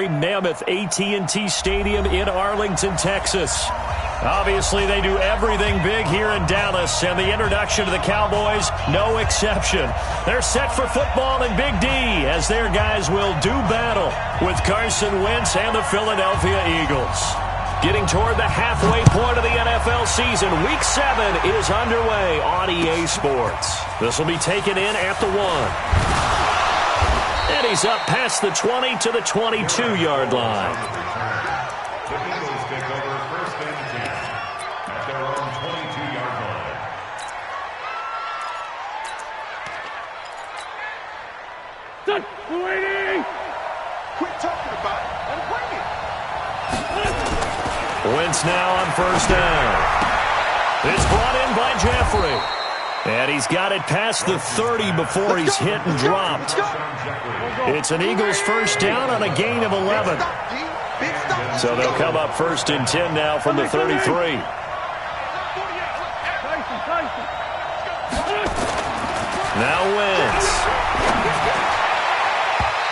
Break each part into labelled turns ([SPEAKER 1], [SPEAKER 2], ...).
[SPEAKER 1] Mammoth AT&T Stadium in Arlington, Texas. Obviously, they do everything big here in Dallas, and the introduction to the Cowboys, no exception. They're set for football in Big D as their guys will do battle with Carson Wentz and the Philadelphia Eagles. Getting toward the halfway point of the NFL season, Week 7 is underway on EA Sports. This will be taken in at the 1. And he's up past the 20 to the 22-yard line.
[SPEAKER 2] The Eagles take over first and 10 at their own 22-yard line.
[SPEAKER 3] Done. We're waiting.
[SPEAKER 4] Quit talking about it and bring it.
[SPEAKER 1] Wentz now on first down. It's brought in by Jeffrey. And he's got it past the 30 before he's hit and dropped. It's an Eagles first down on a gain of 11. So they'll come up first and 10 now from the 33. Now Wentz.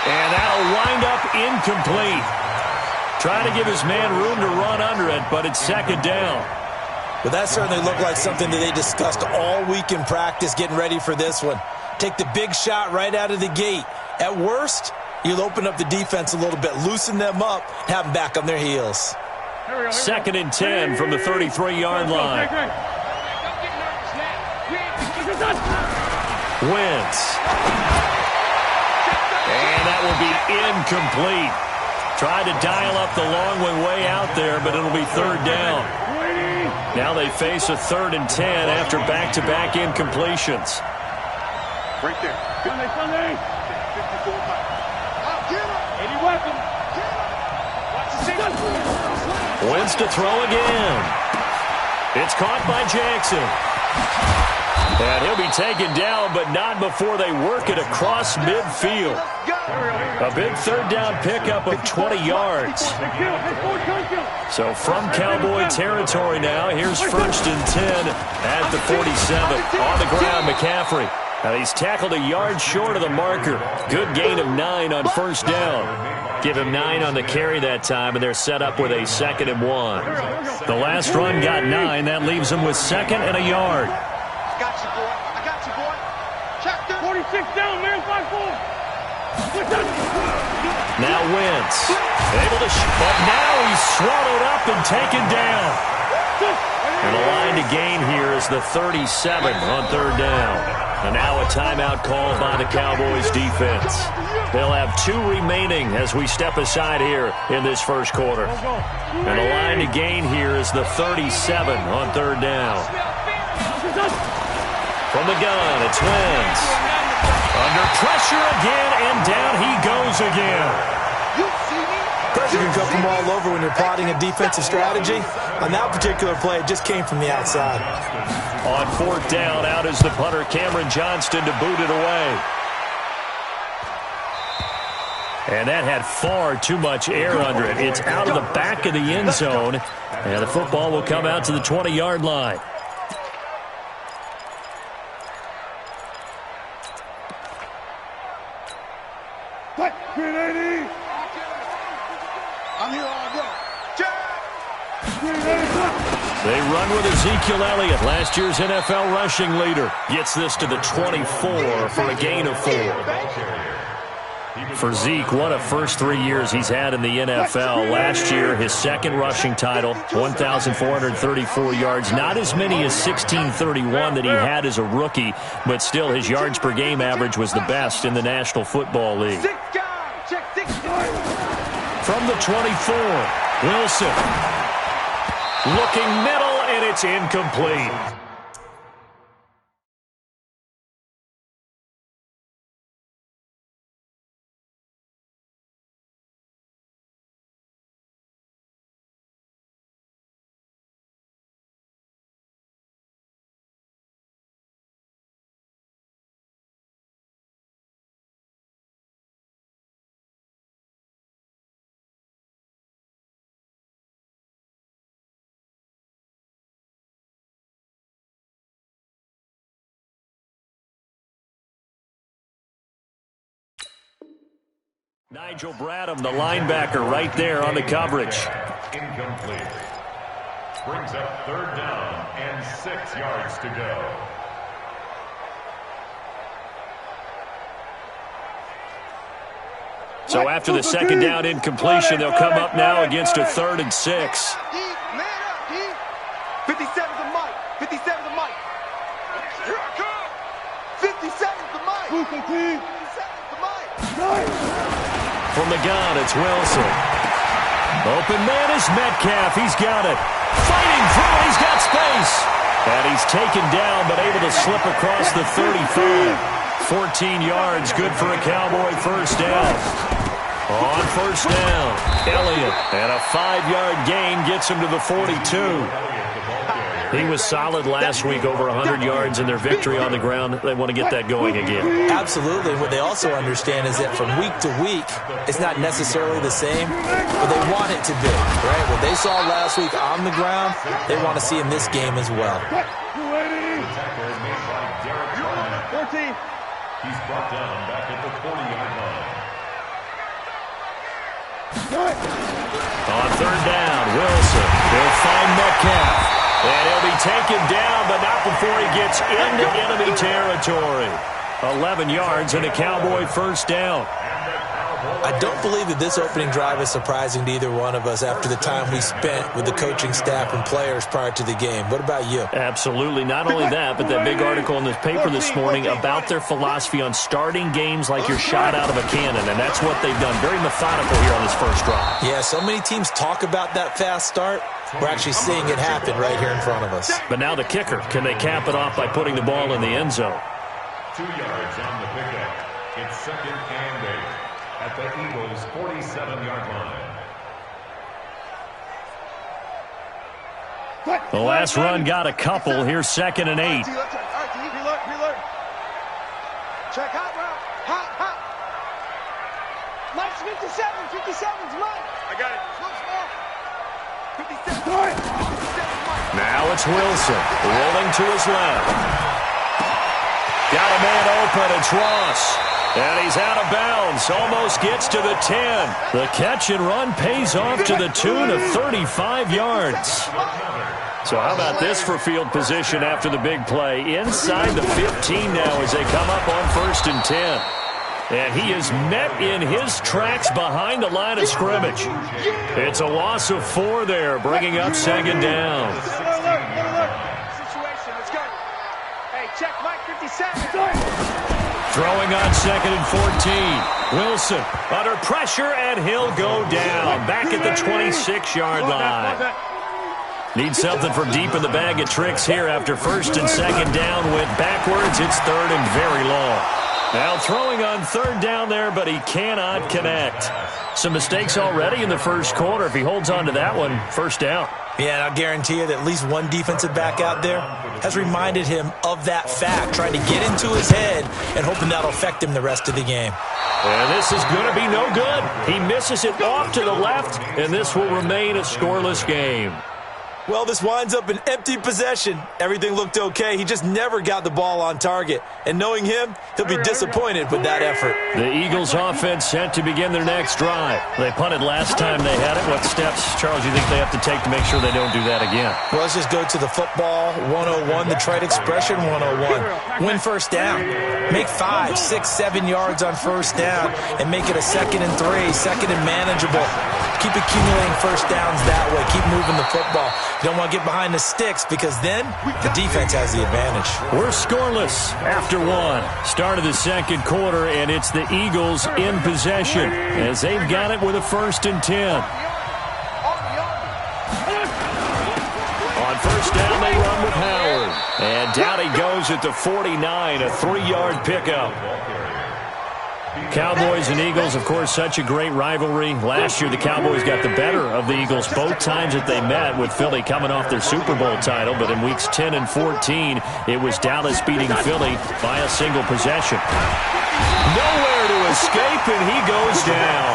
[SPEAKER 1] And that'll wind up incomplete. Trying to give his man room to run under it, but it's second down.
[SPEAKER 5] But that certainly looked like something that they discussed all week in practice getting ready for this one. Take the big shot right out of the gate. At worst, you'll open up the defense a little bit, loosen them up, have them back on their heels.
[SPEAKER 1] Second and 10 from the 33-yard line. Wentz. And that will be incomplete. Tried to dial up the long way out there, but it'll be third down. Now they face a 3rd and 10 after back-to-back incompletions.
[SPEAKER 4] Right there.
[SPEAKER 3] Sunday, Sunday.
[SPEAKER 4] 54 pounds. Get him.
[SPEAKER 3] 80 weapons.
[SPEAKER 1] Wentz to throw again. It's caught by Jackson. And he'll be taken down, but not before they work it across midfield. A big third down pickup of 20 yards. So from Cowboy territory now, here's first and 10 at the 47. On the ground, McCaffrey. Now he's tackled a yard short of the marker. Good gain of 9 on first down. Give him 9 on the carry that time, and they're set up with a 2nd and 1. The last run got 9. That leaves them with 2nd and a yard.
[SPEAKER 4] I got you, boy. I got you, boy. Check that.
[SPEAKER 3] 46 down, man. 5-4.
[SPEAKER 1] Now Wentz. Able to but now he's swallowed up and taken down. And the line to gain here is the 37 on third down. And now a timeout called by the Cowboys defense. They'll have 2 remaining as we step aside here in this first quarter. And the line to gain here is the 37 on third down. From the gun, it's Wentz. Under pressure again, and down he goes again.
[SPEAKER 5] Pressure can come from all over when you're plotting a defensive strategy. On that particular play, it just came from the outside.
[SPEAKER 1] On fourth down, out is the punter, Cameron Johnston, to boot it away. And that had far too much air under it. It's out of the back of the end zone, and the football will come out to the 20-yard line.
[SPEAKER 3] What? 380.
[SPEAKER 4] I'm here all day.
[SPEAKER 1] They run with Ezekiel Elliott, last year's NFL rushing leader. Gets this to the 24 for a gain of 4. For Zeke, what a first 3 years he's had in the NFL. Last year, his 2nd rushing title, 1,434 yards. Not as many as 1,631 that he had as a rookie, but still his yards per game average was the best in the National Football League. From the 24, Wilson. Looking middle, and it's incomplete. Nigel Bradham, the linebacker, right there on the coverage.
[SPEAKER 2] Incomplete. Brings up 3rd down and 6 yards to go.
[SPEAKER 1] So after the 2nd down incompletion, they'll come up now against a 3rd and 6.
[SPEAKER 4] 57's the mic. 57's the mic. Here I come. 57's the mic. 57's the mic.
[SPEAKER 1] From the gun, it's Wilson. Open man is Metcalf. He's got it. Fighting through. He's got space. And he's taken down, but able to slip across the 35. 14 yards, good for a Cowboy 1st down. On 1st down, Elliott. And a 5-yard gain gets him to the 42. He was solid last week, over 100 yards in their victory on the ground. They want to get that going again.
[SPEAKER 5] Absolutely. What they also understand is that from week to week, it's not necessarily the same, but they want it to be, right? What they saw last week on the ground, they want to see in this game as well.
[SPEAKER 3] 14.
[SPEAKER 2] He's brought down back at the 40-yard line.
[SPEAKER 1] On 3rd down, Wilson. He'll find Metcalf. And he'll be taken down, but not before he gets into enemy territory. 11 yards and a Cowboy 1st down.
[SPEAKER 5] I don't believe that this opening drive is surprising to either one of us after the time we spent with the coaching staff and players prior to the game. What about you?
[SPEAKER 1] Absolutely. Not only that, but that big article in the paper this morning about their philosophy on starting games like you're shot out of a cannon, and that's what they've done. Very methodical here on this first drive.
[SPEAKER 5] Yeah, so many teams talk about that fast start. We're actually seeing it happen right here in front of us.
[SPEAKER 1] But now the kicker. Can they cap it off by putting the ball in the end zone?
[SPEAKER 2] 2 yards on the pickup. It's 2nd and 8 at the Eagles' 47-yard line.
[SPEAKER 1] The last run got a couple. Here's 2nd and 8.
[SPEAKER 4] Reload. Check hot route. Hot. Mike's 57. 57's Mike. I got it. Slow. 57.
[SPEAKER 1] Now it's Wilson. Rolling to his left. Got a man open. It's Ross. And he's out of bounds. Almost gets to the 10. The catch and run pays off to the tune of 35 yards. So how about this for field position after the big play? Inside the 15 now as they come up on 1st and 10. And he is met in his tracks behind the line of scrimmage. It's a loss of 4 there, bringing up 2nd down.
[SPEAKER 4] Situation, let's go. Hey, check Mike 57.
[SPEAKER 1] Throwing on 2nd and 14. Wilson under pressure, and he'll go down. Back at the 26-yard line. Need something from deep in the bag of tricks here after 1st and 2nd down. Went backwards. It's 3rd and very long. Now throwing on 3rd down there, but he cannot connect. Some mistakes already in the first quarter. If he holds on to that one, 1st down.
[SPEAKER 5] Yeah, and I'll guarantee you that at least one defensive back out there has reminded him of that fact, trying to get into his head and hoping that'll affect him the rest of the game.
[SPEAKER 1] And this is going to be no good. He misses it off to the left, and this will remain a scoreless game.
[SPEAKER 5] Well, this winds up an empty possession. Everything looked okay. He just never got the ball on target. And knowing him, he'll be disappointed with that effort.
[SPEAKER 1] The Eagles offense set to begin their next drive. They punted last time they had it. What steps, Charles, you think they have to take to make sure they don't do that again?
[SPEAKER 5] Well, let's just go to the football 101, the trade expression 101. Win 1st down. Make 5, 6, 7 yards on 1st down and make it a 2nd and 3, 2nd and manageable. Keep accumulating 1st downs that way. Keep moving the football. You don't want to get behind the sticks because then the defense has the advantage.
[SPEAKER 1] We're scoreless after 1. Start of the 2nd quarter, and it's the Eagles in possession as they've got it with a 1st and 10. On 1st down, they run with Howard. And down he goes at the 49, a 3-yard pickup. Cowboys and Eagles, of course, such a great rivalry. Last year, the Cowboys got the better of the Eagles both times that they met, with Philly coming off their Super Bowl title. But in weeks 10 and 14, it was Dallas beating Philly by a single possession. Nowhere to escape, and he goes down.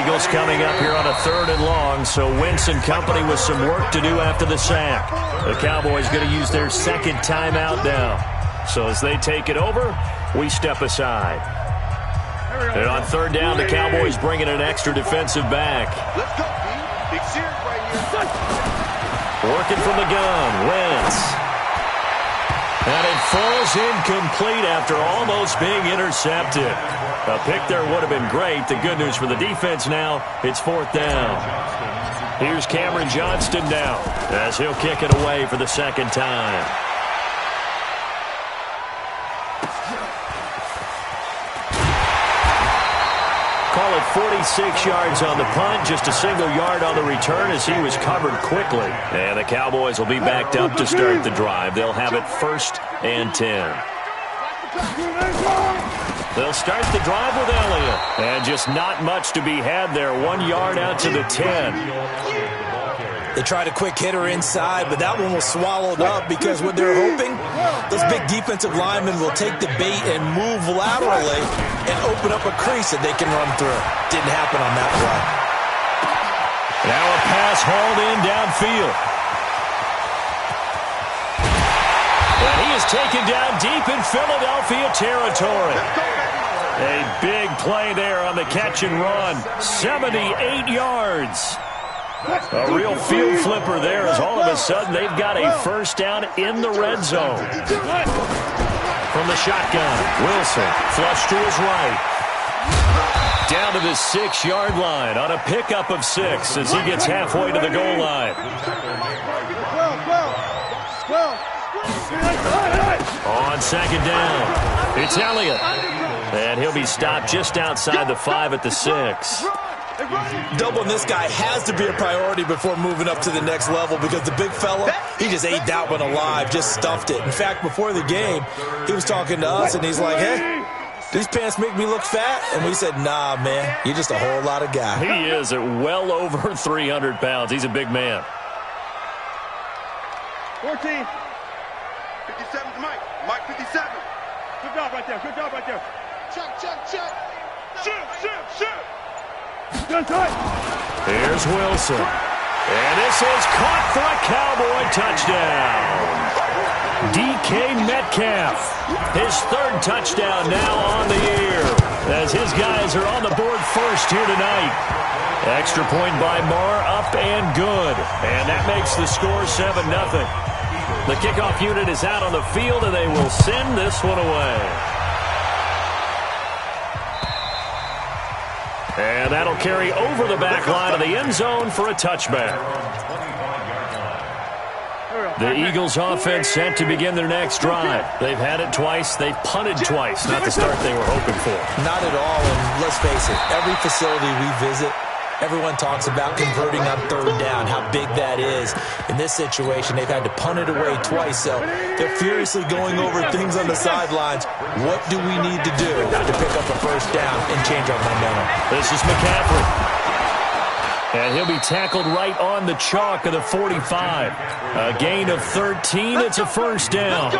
[SPEAKER 1] Eagles coming up here on a 3rd and long, so Wentz and company with some work to do after the sack. The Cowboys going to use their 2nd timeout now. So as they take it over, we step aside. And on third down, the Cowboys bring in an extra defensive back.
[SPEAKER 4] Let's go, B. Big series right here.
[SPEAKER 1] Working from the gun, Wentz. And it falls incomplete after almost being intercepted. A pick there would have been great. The good news for the defense now, it's fourth down. Here's Cameron Johnston now as he'll kick it away for the second time. Call it 46 yards on the punt, just a single yard on the return as he was covered quickly. And the Cowboys will be backed up to start the drive. They'll have it 1st and 10. They'll start the drive with Elliott. And just not much to be had there. 1 yard out to the 10.
[SPEAKER 5] They tried a quick hitter inside, but that one was swallowed up because what they're hoping, those big defensive linemen will take the bait and move laterally and open up a crease that they can run through. Didn't happen on that play.
[SPEAKER 1] Now a pass hauled in downfield. And he is taken down deep in Philadelphia territory. A big play there on the catch and run. 78 yards. A real field flipper there as all of a sudden they've got a first down in the red zone. From the shotgun, Wilson flush to his right. Down to the 6-yard line on a pickup of 6 as he gets halfway to the goal line. On second down, it's Elliott. And he'll be stopped just outside the 5 at the 6.
[SPEAKER 5] Doubling this guy has to be a priority before moving up to the next level because the big fella, he just ate that one alive, just stuffed it. In fact, before the game, he was talking to us, and he's like, hey, these pants make me look fat? And we said, nah, man, you're just a whole lot of guy.
[SPEAKER 1] He is at well over 300 pounds. He's a big man.
[SPEAKER 3] 14.
[SPEAKER 4] 57 to Mike. Mike 57.
[SPEAKER 3] Good job right there. Good job right there.
[SPEAKER 4] Check. Shoot.
[SPEAKER 3] Gun tight.
[SPEAKER 1] Here's Wilson. And this is caught for a Cowboy touchdown. DK Metcalf. His 3rd touchdown now on the year as his guys are on the board first here tonight. Extra point by Marr, up and good. And that makes the score 7-0. The kickoff unit is out on the field, and they will send this one away. And that'll carry over the back line of the end zone for a touchback. The Eagles offense set to begin their next drive. They've had it twice. They've punted twice. Not the start they were hoping for.
[SPEAKER 5] Not at all, and let's face it, every facility we visit, everyone talks about converting on 3rd down, how big that is. In this situation, they've had to punt it away twice, so they're furiously going over things on the sidelines. What do we need to do to pick up a first down and change our momentum?
[SPEAKER 1] This is McCaffrey. And he'll be tackled right on the chalk of the 45. A gain of 13. It's a first down.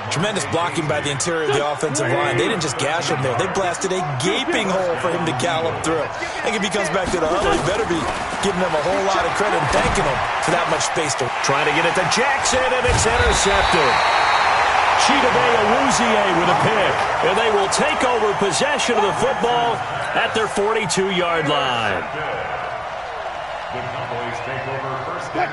[SPEAKER 5] Tremendous blocking by the interior of the offensive line. They didn't just gash him there. They blasted a gaping hole for him to gallop through. I think if he comes back to the huddle, he better be giving them a whole lot of credit and thanking them for that much space to
[SPEAKER 1] try to get it to Jackson, and it's intercepted. Chidobe Awuzie with a pick. And they will take over possession of the football at their 42-yard line.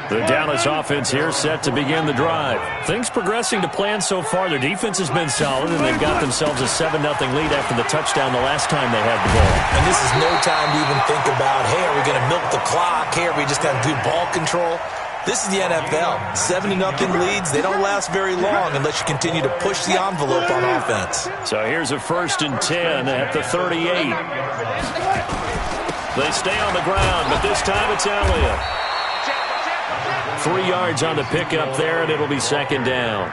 [SPEAKER 1] The Dallas offense here set to begin the drive. Things progressing to plan so far. Their defense has been solid, and they've got themselves a 7-0 lead after the touchdown the last time they had the ball.
[SPEAKER 5] And this is no time to even think about, hey, are we going to milk the clock? Hey, are we just going to do ball control? This is the NFL. 7-0 leads, they don't last very long unless you continue to push the envelope on offense.
[SPEAKER 1] So here's a 1st and 10 at the 38. They stay on the ground, but this time it's Elliott. 3 yards on the pickup there, and it'll be 2nd down.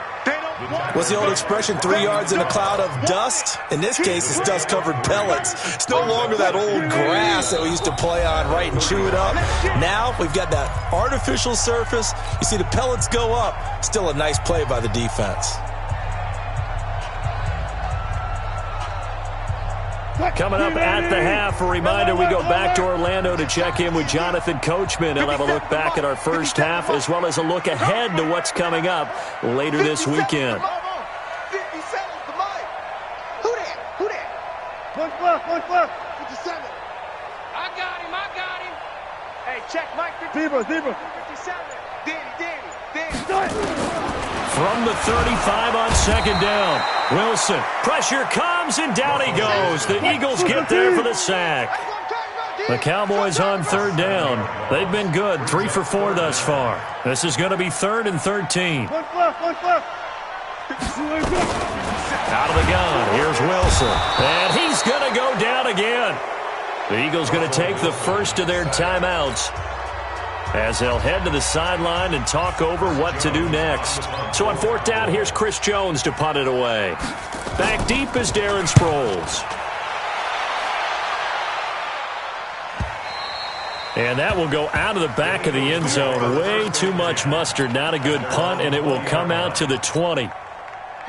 [SPEAKER 5] What's the old expression, 3 yards in a cloud of dust? In this case, it's dust-covered pellets. It's no longer that old grass that we used to play on, right, and chew it up. Now we've got that artificial surface. You see the pellets go up. Still a nice play by the defense.
[SPEAKER 1] Coming up at the half, a reminder, we go back to Orlando to check in with Jonathan Coachman. He'll have a look back at our first half as well as a look ahead to what's coming up later this weekend.
[SPEAKER 4] 57 to Mike. Who that?
[SPEAKER 3] One cleft.
[SPEAKER 4] 57.
[SPEAKER 6] I got him.
[SPEAKER 4] Hey, check Mike.
[SPEAKER 3] Zebra.
[SPEAKER 4] 57. Danny.
[SPEAKER 1] From the 35 on second down. Wilson, pressure comes, and down he goes. The Eagles get there for the sack. The Cowboys on third down. They've been good, 3 for 4 thus far. This is going to be 3rd and 13.
[SPEAKER 3] One cleft.
[SPEAKER 1] Out of the gun, here's Wilson. And he's going to go down again. The Eagles going to take the first of their timeouts as they'll head to the sideline and talk over what to do next. So on 4th down, here's Chris Jones to punt it away. Back deep is Darren Sproles. And that will go out of the back of the end zone. Way too much mustard. Not a good punt, and it will come out to the 20.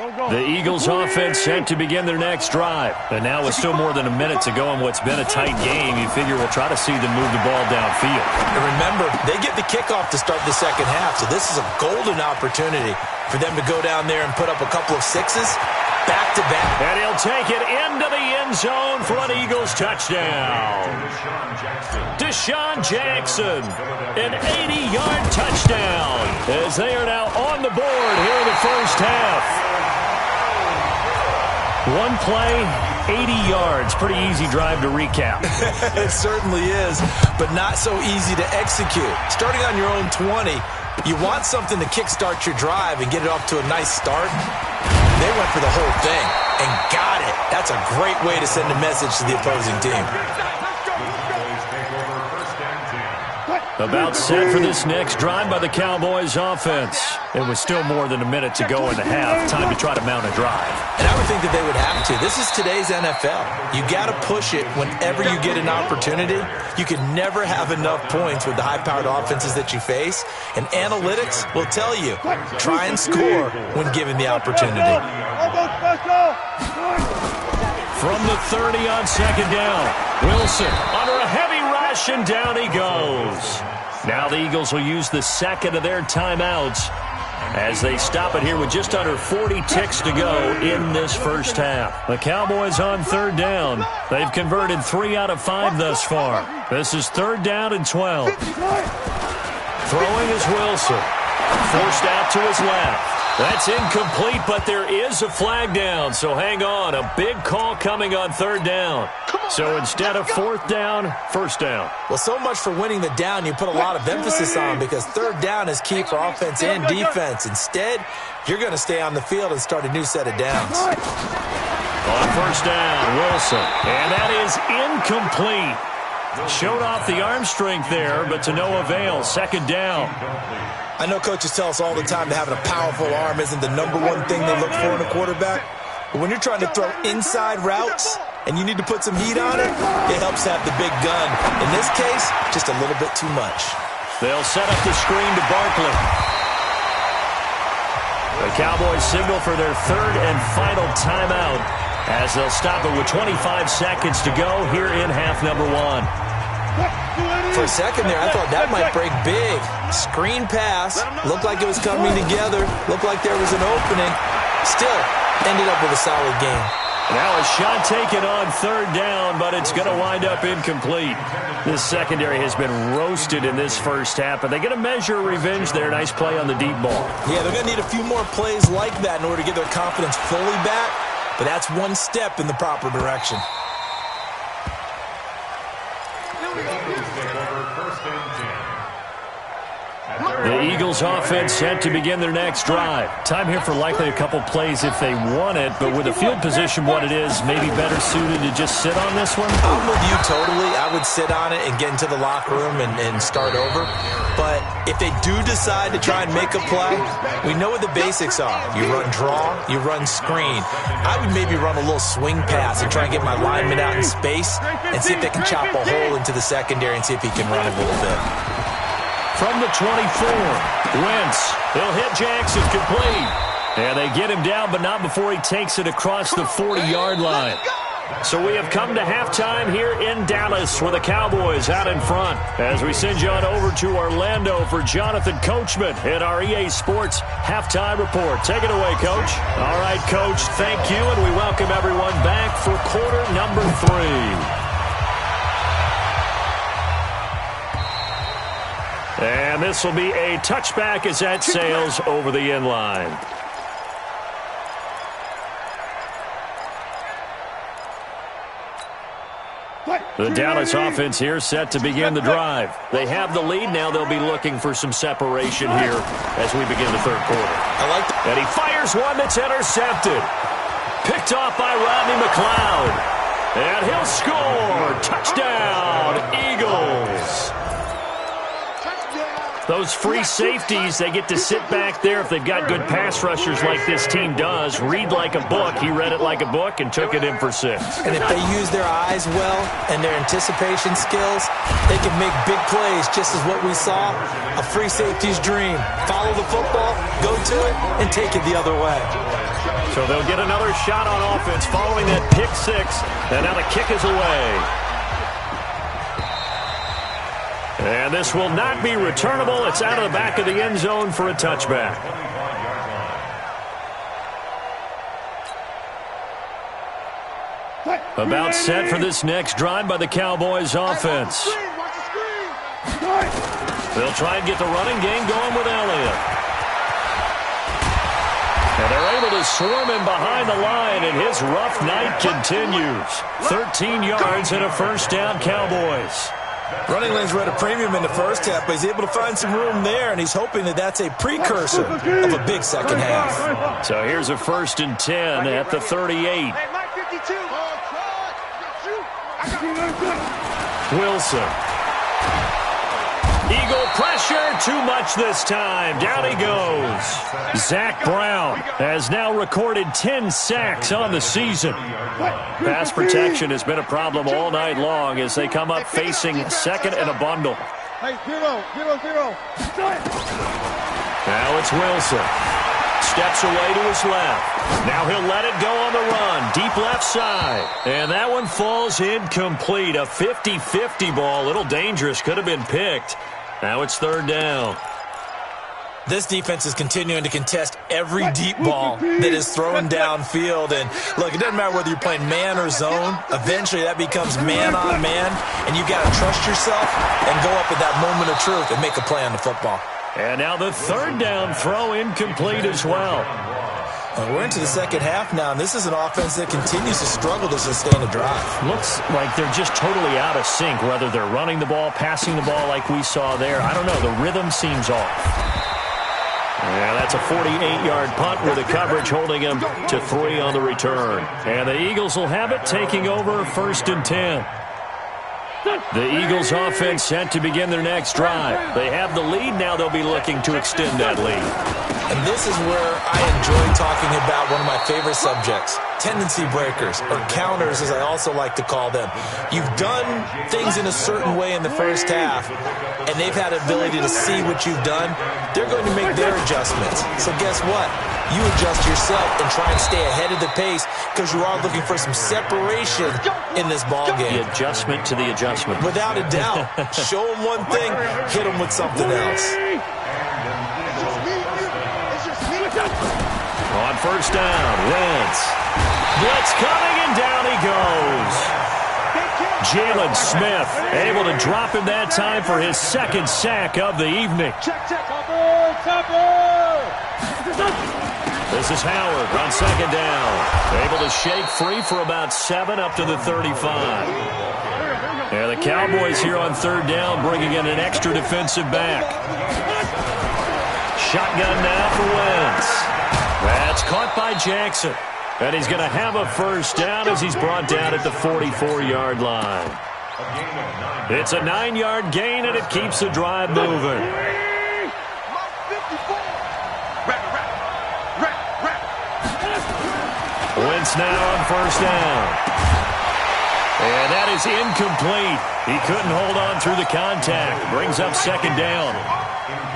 [SPEAKER 1] The Eagles offense set to begin their next drive. And now with still more than a minute to go in what's been a tight game, you figure we'll try to see them move the ball downfield.
[SPEAKER 5] And remember, they get the kickoff to start the second half, so this is a golden opportunity for them to go down there and put up a couple of sixes back-to-back.
[SPEAKER 1] And he'll take it into the end zone for an Eagles touchdown. Deshaun Jackson, an 80-yard touchdown, as they are now on the board here in the first half. One play, 80 yards. Pretty easy drive to recap.
[SPEAKER 5] It certainly is, but not so easy to execute. Starting on your own 20, you want something to kickstart your drive and get it off to a nice start. They went for the whole thing and got it. That's a great way to send a message to the opposing team.
[SPEAKER 1] About set for this next drive by the Cowboys offense. It was still more than a minute to go in the half. Time to try to mount a drive.
[SPEAKER 5] And I would think that they would have to. This is today's NFL. You got to push it whenever you get an opportunity. You can never have enough points with the high-powered offenses that you face. And analytics will tell you, try and score when given the opportunity.
[SPEAKER 1] From the 30 on second down, Wilson under a heavy rush, and down he goes. Now the Eagles will use the second of their timeouts as they stop it here with just under 40 ticks to go in this first half. The Cowboys on third down. They've converted 3 out of 5 thus far. This is 3rd down and 12. Throwing is Wilson. Forced out to his left. That's incomplete, but there is a flag down, so hang on. A big call coming on 3rd down. So instead of 4th down, 1st down.
[SPEAKER 5] Well, so much for winning the down you put a lot of emphasis on, because 3rd down is key for offense and defense. Instead, you're going to stay on the field and start a new set of downs.
[SPEAKER 1] On 1st down, Wilson. And that is incomplete. Showed off the arm strength there, but to no avail. 2nd down.
[SPEAKER 5] I know coaches tell us all the time that having a powerful arm isn't the #1 thing they look for in a quarterback. But when you're trying to throw inside routes and you need to put some heat on it, it helps have the big gun. In this case, just a little bit too much.
[SPEAKER 1] They'll set up the screen to Barkley. The Cowboys signal for their 3rd and final timeout as they'll stop it with 25 seconds to go here in half number 1.
[SPEAKER 5] For a second there, I thought that might break big. Screen pass. Looked like it was coming together. Looked like there was an opening. Still, ended up with a solid game.
[SPEAKER 1] Now a shot taken on 3rd down, but it's going to wind up incomplete. This secondary has been roasted in this first half, and they're going to measure revenge there. Nice play on the deep ball.
[SPEAKER 5] Yeah, they're going to need a few more plays like that in order to get their confidence fully back, but that's one step in the proper direction.
[SPEAKER 1] The Eagles offense set to begin their next drive. Time here for likely a couple plays if they want it, but with the field position what it is, maybe better suited to just sit on this one?
[SPEAKER 5] I'm with you totally. I would sit on it and get into the locker room and start over. But if they do decide to try and make a play, we know what the basics are. You run draw, you run screen. I would maybe run a little swing pass and try and get my lineman out in space and see if they can chop a hole into the secondary and see if he can run a little bit.
[SPEAKER 1] From the 24, Wentz. He'll hit Jackson complete. And they get him down, but not before he takes it across the 40-yard line. So we have come to halftime here in Dallas with the Cowboys out in front as we send you on over to Orlando for Jonathan Coachman in our EA Sports halftime report. Take it away, Coach. All right, Coach, thank you, and we welcome everyone back for quarter number 3. And this will be a touchback as that sails over the end line. The Dallas offense here set to begin the drive. They have the lead. Now they'll be looking for some separation here as we begin the third quarter. And he fires one that's intercepted. Picked off by Rodney McLeod. And he'll score. Touchdown, Eagles. Those free safeties, they get to sit back there if they've got good pass rushers like this team does. Read like a book. He read it like a book and took it in for 6.
[SPEAKER 5] And if they use their eyes well and their anticipation skills, they can make big plays, just as what we saw. A free safety's dream. Follow the football, go to it, and take it the other way.
[SPEAKER 1] So they'll get another shot on offense following that pick 6. And now the kick is away. And this will not be returnable. It's out of the back of the end zone for a touchback. About set for this next drive by the Cowboys offense. They'll try and get the running game going with Elliott. And they're able to swarm him behind the line, and his rough night continues. 13 yards and a first down, Cowboys.
[SPEAKER 5] Running lanes were at a premium in the first half, but he's able to find some room there, and he's hoping that that's a precursor of a big second half.
[SPEAKER 1] So here's a 1st and 10 at the 38. Wilson. Eagle pressure, too much this time. Down he goes. Zach Brown has now recorded 10 sacks on the season. Pass protection has been a problem all night long as they come up facing second and a bundle.
[SPEAKER 3] Hey, 0, 0, 0.
[SPEAKER 1] Now it's Wilson. Steps away to his left. Now he'll let it go on the run. Deep left side. And that one falls incomplete. A 50-50 ball. A little dangerous. Could have been picked. Now it's 3rd down.
[SPEAKER 5] This defense is continuing to contest every deep ball that is thrown downfield. And, look, it doesn't matter whether you're playing man or zone. Eventually that becomes man on man. And you've got to trust yourself and go up at that moment of truth and make a play on the football.
[SPEAKER 1] And now the 3rd down throw incomplete as well.
[SPEAKER 5] We're into the second half now, and this is an offense that continues to struggle to sustain a drive.
[SPEAKER 1] Looks like they're just totally out of sync, whether they're running the ball, passing the ball like we saw there. I don't know. The rhythm seems off. Yeah, that's a 48-yard punt with the coverage holding him to 3 on the return. And the Eagles will have it, taking over 1st and 10. The Eagles offense set to begin their next drive. They have the lead. Now they'll be looking to extend that lead.
[SPEAKER 5] And this is where I enjoy talking about one of my favorite subjects, tendency breakers, or counters as I also like to call them. You've done things in a certain way in the first half, and they've had the ability to see what you've done. They're going to make their adjustments. So guess what? You adjust yourself and try and stay ahead of the pace because you are looking for some separation in this ball game.
[SPEAKER 1] The adjustment to the adjustment.
[SPEAKER 5] Without a doubt. Show them one thing, hit them with something else.
[SPEAKER 1] On 1st down, Wentz. Blitz coming, and down he goes. Jalen Smith able to drop him that time for his 2nd sack of the evening. This is Howard on 2nd down. Able to shake free for about 7 up to the 35. Yeah, the Cowboys here on 3rd down bringing in an extra defensive back. Shotgun now for Wentz. That's caught by Jackson. And he's going to have a 1st down as he's brought down at the 44-yard line. It's a 9-yard gain, and it keeps the drive moving. Wentz now on 1st down. And that is incomplete. He couldn't hold on through the contact. Brings up 2nd down.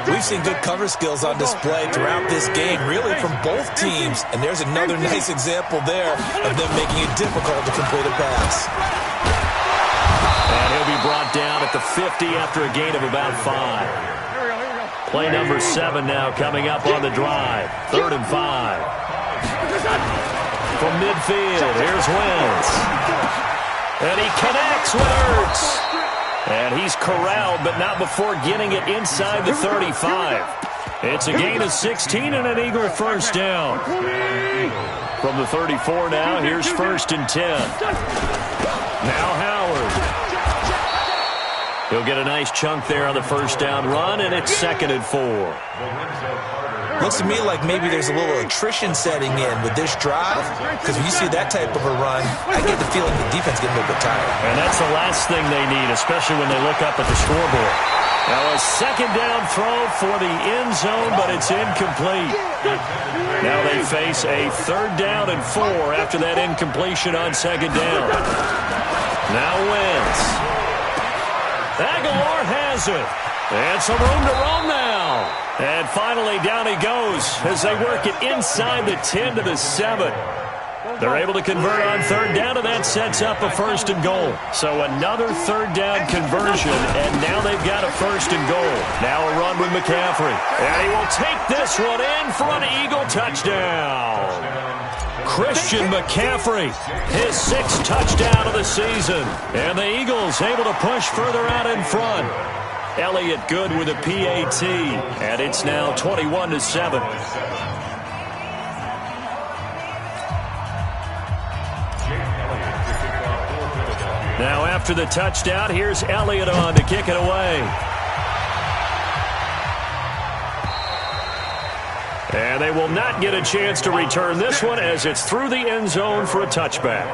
[SPEAKER 5] We've seen good cover skills on display throughout this game, really from both teams. And there's another nice example there of them making it difficult to complete a pass.
[SPEAKER 1] And he'll be brought down at the 50 after a gain of about 5. Play number 7 now coming up on the drive. 3rd and 5. From midfield, here's Wentz. And he connects with Ertz. And he's corralled, but not before getting it inside the 35. It's a gain of 16 and an Eagle first down. From the 34 now, here's 1st and 10. Now Howard. He'll get a nice chunk there on the first down run, and it's 2nd and 4.
[SPEAKER 5] Looks to me like maybe there's a little attrition setting in with this drive, because when you see that type of a run, I get the feeling the defense getting a little bit tired.
[SPEAKER 1] And that's the last thing they need, especially when they look up at the scoreboard. Now a 2nd down throw for the end zone, but it's incomplete. Now they face a 3rd down and 4 after that incompletion on 2nd down. Now Wentz. Aguilar has it. And some room to roam now. And finally down he goes as they work it inside the 10 to the 7. They're able to convert on 3rd down, and that sets up a 1st and goal. So another 3rd down conversion, and now they've got a 1st and goal. Now a run with McCaffrey. And he will take this one in for an Eagle touchdown. Christian McCaffrey, his 6th touchdown of the season. And the Eagles able to push further out in front. Elliott good with a PAT, and it's now 21-7. Now after the touchdown, here's Elliott on to kick it away. And they will not get a chance to return this one as it's through the end zone for a touchback.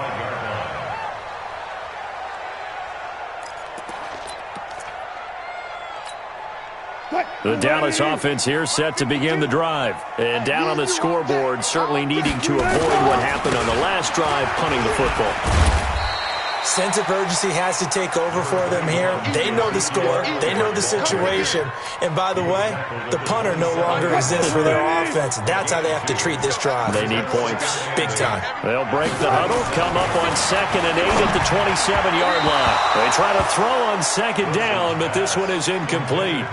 [SPEAKER 1] The Dallas offense here set to begin the drive. And down on the scoreboard, certainly needing to avoid what happened on the last drive, punting the football.
[SPEAKER 5] Sense of urgency has to take over for them here. They know the score. They know the situation. And by the way, the punter no longer exists for their offense. That's how they have to treat this drive.
[SPEAKER 1] They need points.
[SPEAKER 5] Big time.
[SPEAKER 1] They'll break the huddle, come up on 2nd and 8 at the 27-yard line. They try to throw on 2nd down, but this one is incomplete.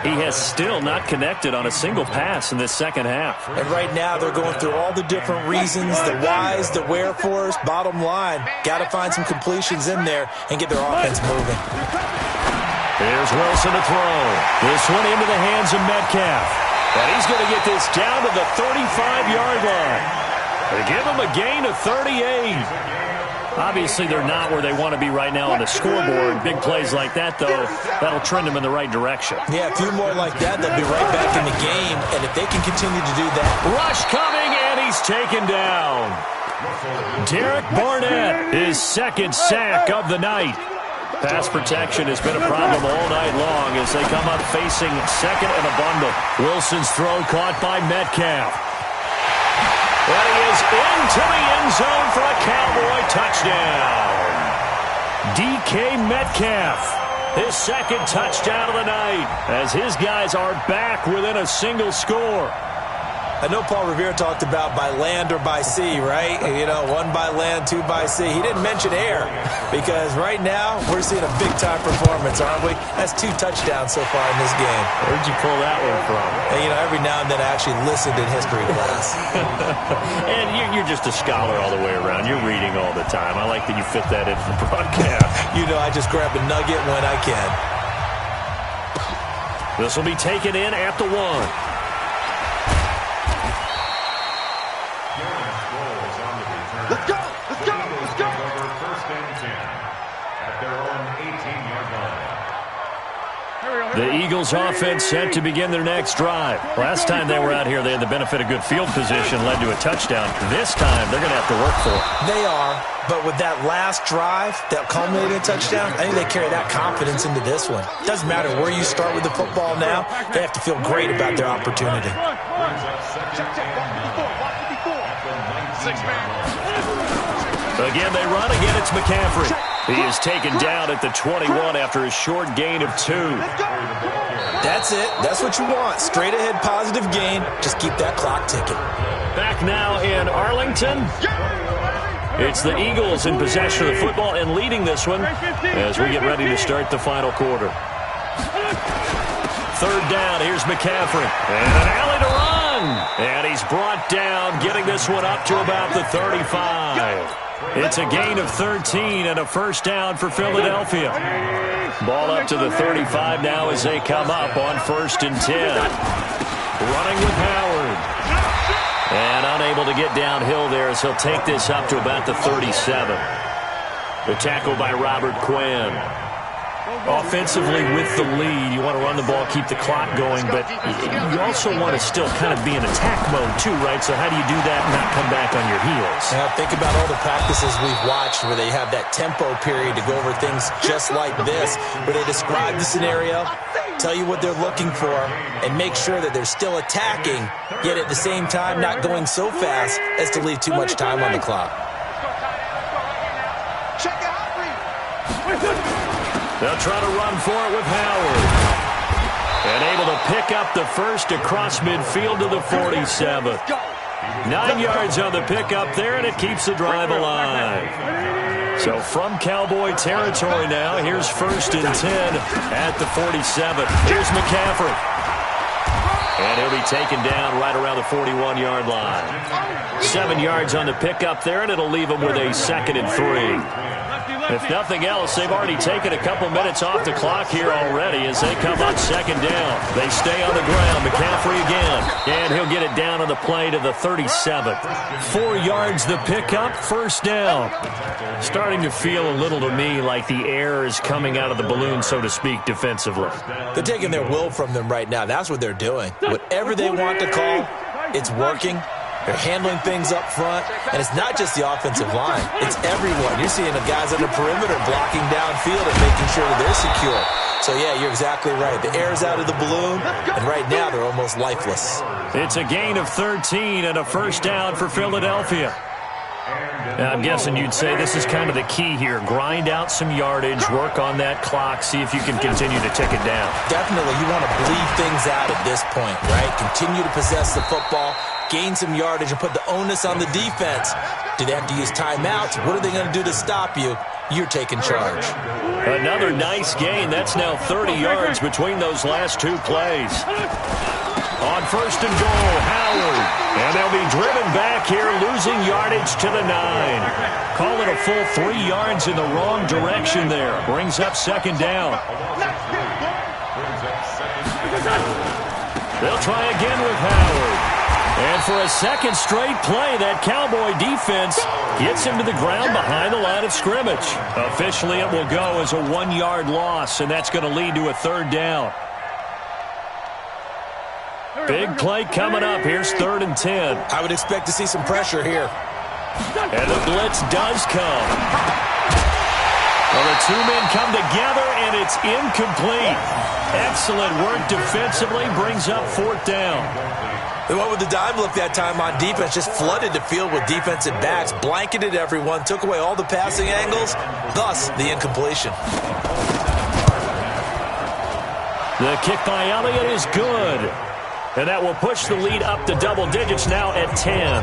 [SPEAKER 1] He has still not connected on a single pass in this second half.
[SPEAKER 5] And right now they're going through all the different reasons, the whys, the wherefores. Bottom line, got to find some completions in there and get their offense moving.
[SPEAKER 1] Here's Wilson to throw. This one into the hands of Metcalf. And he's going to get this down to the 35-yard line. They give him a gain of 38. Obviously, they're not where they want to be right now on the scoreboard. Big plays like that, though, that'll trend them in the right direction.
[SPEAKER 5] Yeah, a few more like that, they'll be right back in the game. And if they can continue to do that.
[SPEAKER 1] Rush coming, and he's taken down. Derek Barnett, his 2nd sack of the night. Pass protection has been a problem all night long as they come up facing 2nd and a bundle. Wilson's throw caught by Metcalf. And he is into the end zone for a Cowboy touchdown. DK Metcalf, his 2nd touchdown of the night, as his guys are back within a single score.
[SPEAKER 5] I know Paul Revere talked about by land or by sea, right? You know, 1 by land, 2 by sea. He didn't mention air because right now we're seeing a big-time performance, aren't we? That's 2 touchdowns so far in this game.
[SPEAKER 1] Where'd you pull that one from?
[SPEAKER 5] And, you know, every now and then I actually listened in history class.
[SPEAKER 1] And you're just a scholar all the way around. You're reading all the time. I like that you fit that into the broadcast.
[SPEAKER 5] You know, I just grab a nugget when I can.
[SPEAKER 1] This will be taken in at the 1.
[SPEAKER 4] Let's go! Let's go! Let's go!
[SPEAKER 2] First and 10 at their own 18-yard line.
[SPEAKER 1] The Eagles offense set to begin their next drive. Last time they were out here, they had the benefit of good field position, led to a touchdown. This time, they're going to have to work for it.
[SPEAKER 5] They are, but with that last drive that culminated in a touchdown, I think they carry that confidence into this one. Doesn't matter where you start with the football now, they have to feel great about their opportunity.
[SPEAKER 1] Again, they run. Again, it's McCaffrey. He is taken down at the 21 after a short gain of 2.
[SPEAKER 5] That's it. That's what you want. Straight ahead positive gain. Just keep that clock ticking.
[SPEAKER 1] Back now in Arlington. It's the Eagles in possession of the football and leading this one as we get ready to start the final quarter. Third down, here's McCaffrey. And an alley to run. And he's brought down, getting this one up to about the 35. It's a gain of 13 and a first down for Philadelphia. Ball up to the 35 now as they come up on 1st and 10. Running with Howard. And unable to get downhill there as he'll take this up to about the 37. The tackle by Robert Quinn. Offensively with the lead, you want to run the ball, keep the clock going, but you also want to still kind of be in attack mode too, right? So how do you do that and not come back on your heels?
[SPEAKER 5] Now think about all the practices we've watched where they have that tempo period to go over things just like this, where they describe the scenario, tell you what they're looking for, and make sure that they're still attacking, yet at the same time not going so fast as to leave too much time on the clock.
[SPEAKER 1] They'll try to run for it with Howard. And able to pick up the first across midfield to the 47. 9 yards on the pickup there, and it keeps the drive alive. So from Cowboy territory now, here's 1st and 10 at the 47. Here's McCaffrey. And he'll be taken down right around the 41-yard line. 7 yards on the pickup there, and it'll leave him with a 2nd and 3. If nothing else, they've already taken a couple minutes off the clock here already as they come up 2nd down. They stay on the ground. McCaffrey again. And he'll get it down on the play to the 37. 4 yards the pickup, 1st down. Starting to feel a little to me like the air is coming out of the balloon, so to speak, defensively.
[SPEAKER 5] They're taking their will from them right now. That's what they're doing. Whatever they want to call, it's working. They're handling things up front, and it's not just the offensive line. It's everyone. You're seeing the guys on the perimeter blocking downfield and making sure that they're secure. So, yeah, you're exactly right. The air's out of the balloon, and right now they're almost lifeless.
[SPEAKER 1] It's a gain of 13 and a first down for Philadelphia. Now, I'm guessing you'd say this is kind of the key here. Grind out some yardage, work on that clock, see if you can continue to tick it down.
[SPEAKER 5] Definitely. You want to bleed things out at this point, right? Continue to possess the football, gain some yardage, and put the onus on the defense. Do they have to use timeouts? What are they going to do to stop you? You're taking charge.
[SPEAKER 1] Another nice gain. That's now 30 yards between those last 2 plays. On 1st and goal, Howard. And they'll be driven back here, losing yardage to the 9. Call it a full 3 yards in the wrong direction there. Brings up 2nd down. They'll try again with Howard. And for a 2nd straight play, that Cowboy defense gets him to the ground behind the line of scrimmage. Officially, it will go as a 1-yard loss, and that's going to lead to a 3rd down. Big play coming up. Here's 3rd and 10.
[SPEAKER 5] I would expect to see some pressure here.
[SPEAKER 1] And the blitz does come. Well, the 2 men come together, and it's incomplete. Excellent work defensively. Brings up 4th down.
[SPEAKER 5] They went with the dime look that time on defense, just flooded the field with defensive backs, blanketed everyone, took away all the passing angles, thus the incompletion.
[SPEAKER 1] The kick by Elliott is good. And that will push the lead up to double digits now at 10.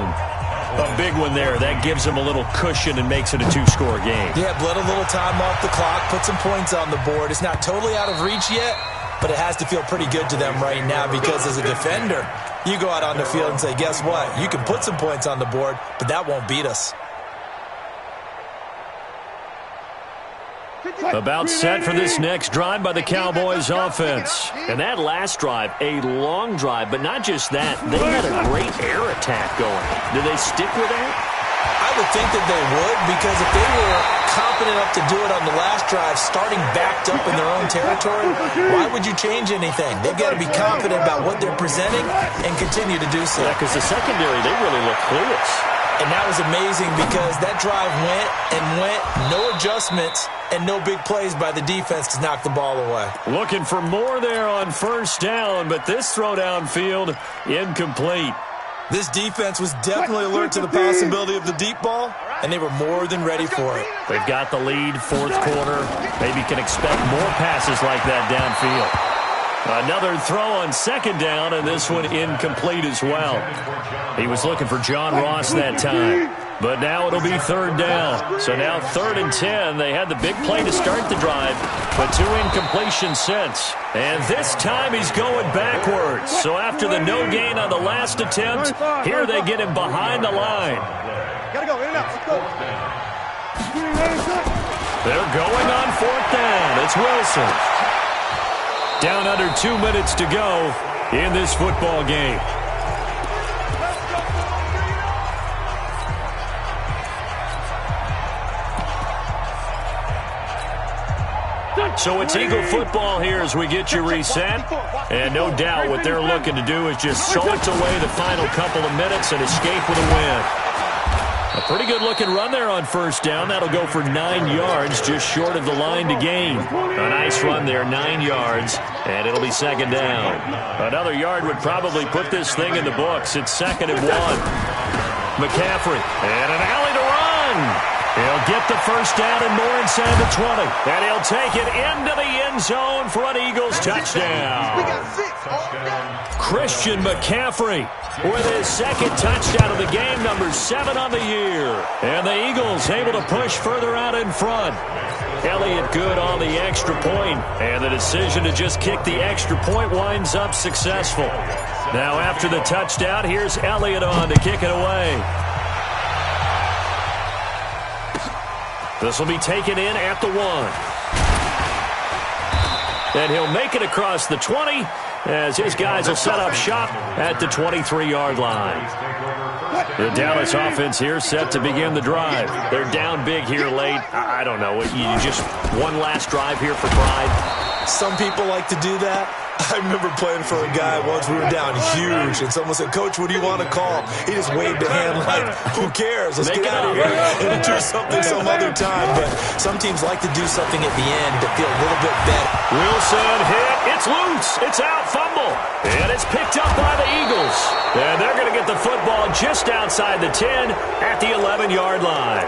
[SPEAKER 1] A big one there. That gives them a little cushion and makes it a 2-score game.
[SPEAKER 5] Yeah, bled a little time off the clock, put some points on the board. It's not totally out of reach yet, but it has to feel pretty good to them right now because as a defender, you go out on the field and say, guess what? You can put some points on the board, but that won't beat us.
[SPEAKER 1] About set for this next drive by the Cowboys offense. And that last drive, a long drive, but not just that. They had a great air attack going. Do they stick with that?
[SPEAKER 5] I would think that they would, because if they were confident enough to do it on the last drive, starting backed up in their own territory, why would you change anything? They've got to be confident about what they're presenting and continue to do so.
[SPEAKER 1] Yeah, because the secondary, they really look clueless.
[SPEAKER 5] And that was amazing because that drive went and went, no adjustments, and no big plays by the defense to knock the ball away.
[SPEAKER 1] Looking for more there on 1st down, but this throw downfield, incomplete.
[SPEAKER 5] This defense was definitely alert to the possibility of the deep ball, and they were more than ready for it.
[SPEAKER 1] They've got the lead, 4th quarter. Maybe can expect more passes like that downfield. Another throw on second down, and this one incomplete as well. He was looking for John Ross that time. But now it'll be third down. So now 3rd and 10. They had the big play to start the drive, but 2 incompletions since. And this time he's going backwards. So after the no gain on the last attempt, here they get him behind the line.
[SPEAKER 3] Gotta go, in and out, let's go.
[SPEAKER 1] They're going on 4th down. It's Wilson. Down under 2 minutes to go in this football game. So it's Eagle football here as we get you reset. And no doubt what they're looking to do is just salt away the final couple of minutes and escape with a win. A pretty good-looking run there on 1st down. That'll go for 9 yards, just short of the line to gain. A nice run there, 9 yards, and it'll be 2nd down. Another yard would probably put this thing in the books. It's 2nd and 1. McCaffrey, and an alley to run. He'll get the 1st down and more inside the 20. And he'll take it into the end zone for an Eagles touchdown. Christian McCaffrey with his 2nd touchdown of the game, number 7 on the year. And the Eagles able to push further out in front. Elliott good on the extra point, and the decision to just kick the extra point winds up successful. Now after the touchdown, here's Elliott on to kick it away. This will be taken in at the 1. And he'll make it across the 20 as his guys will set up shop at the 23-yard line. The Dallas offense here set to begin the drive. They're down big here late. I don't know. You just one last drive here for pride.
[SPEAKER 5] Some people like to do that. I remember playing for a guy once. We were down huge, and someone said, "Coach, what do you want to call?" He just waved a hand like, "Who cares? Let's get out of here and do something some other time." But some teams like to do something at the end to feel a little bit better.
[SPEAKER 1] Wilson hit. It's loose. It's out. Fumble. And it's picked up by the Eagles. And they're going to get the football just outside the 10 at the 11-yard line.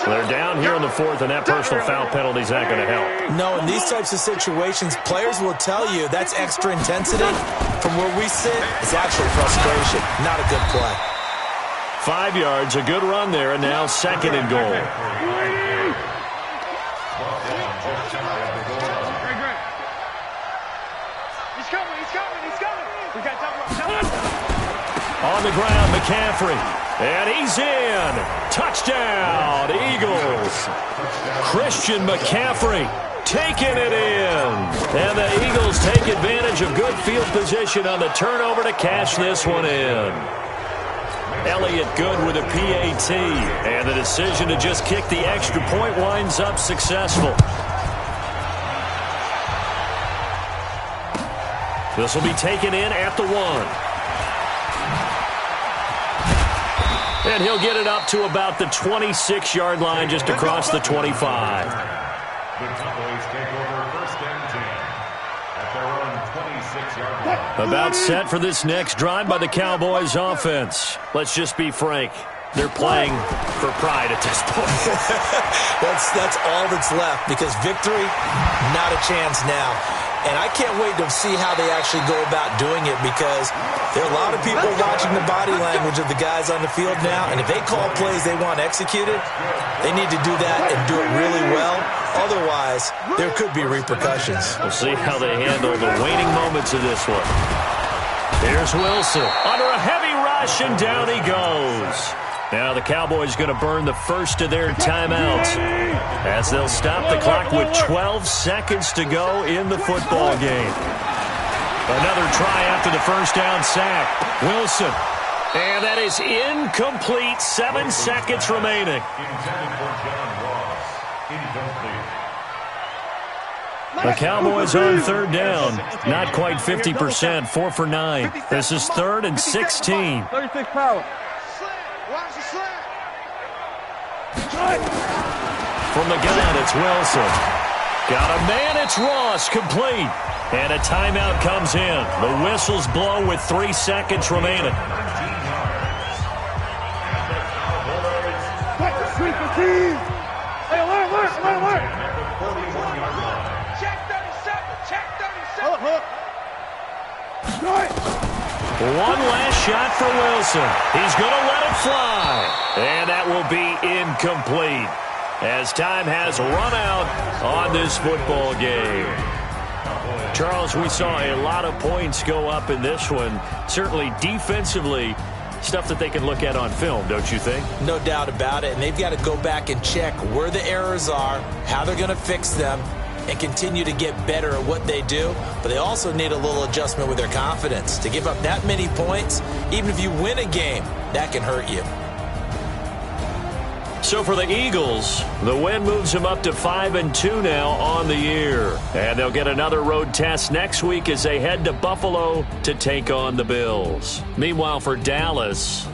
[SPEAKER 1] They're down here in the 4th, and that personal foul penalty is not going to help.
[SPEAKER 5] No, in these types of situations, players will tell you that's extra intensity. From where we sit, it's actually frustration. Not a good play.
[SPEAKER 1] 5 yards, a good run there, and now 2nd and goal.
[SPEAKER 6] He's coming. We got time.
[SPEAKER 1] On the ground, McCaffrey. And he's in. Touchdown, Eagles. Christian McCaffrey taking it in. And the Eagles take advantage of good field position on the turnover to cash this one in. Elliott good with a PAT. And the decision to just kick the extra point winds up successful. This will be taken in at the 1. And he'll get it up to about the 26-yard line, just across the 25.
[SPEAKER 2] The Cowboys take over 1st and 10 at their own 26-yard line.
[SPEAKER 1] About set for this next drive by the Cowboys offense. Let's just be frank. They're playing for pride at this point.
[SPEAKER 5] That's all that's left, because victory, not a chance now. And I can't wait to see how they actually go about doing it, because there are a lot of people watching the body language of the guys on the field now, and if they call plays they want executed, they need to do that and do it really well. Otherwise, there could be repercussions.
[SPEAKER 1] We'll see how they handle the waning moments of this one. Here's Wilson under a heavy rush, and down he goes. Now the Cowboys going to burn the first of their timeouts as they'll stop the clock with 12 seconds to go in the football game. Another try after the 1st down sack. Wilson. And that is incomplete. 7 seconds remaining.
[SPEAKER 2] Intended for John Ross. Incomplete.
[SPEAKER 1] The Cowboys on 3rd down. Not quite 50%. 4 for 9. This is 3rd and 16.
[SPEAKER 3] 36 power.
[SPEAKER 1] From the gun, it's Wilson. Got a man, it's Ross, complete. And a timeout comes in. The whistles blow with 3 seconds remaining.
[SPEAKER 3] Hey, alert.
[SPEAKER 6] Check 37.
[SPEAKER 3] Hold up.
[SPEAKER 1] One last shot for Wilson. He's going to let it fly. And that will be incomplete as time has run out on this football game. Charles, we saw a lot of points go up in this one. Certainly defensively, stuff that they can look at on film, don't you think?
[SPEAKER 5] No doubt about it. And they've got to go back and check where the errors are, how they're going to fix them, and continue to get better at what they do. But they also need a little adjustment with their confidence. To give up that many points, even if you win a game, that can hurt you.
[SPEAKER 1] So for the Eagles, the win moves them up to 5-2 now on the year. And they'll get another road test next week as they head to Buffalo to take on the Bills. Meanwhile, for Dallas,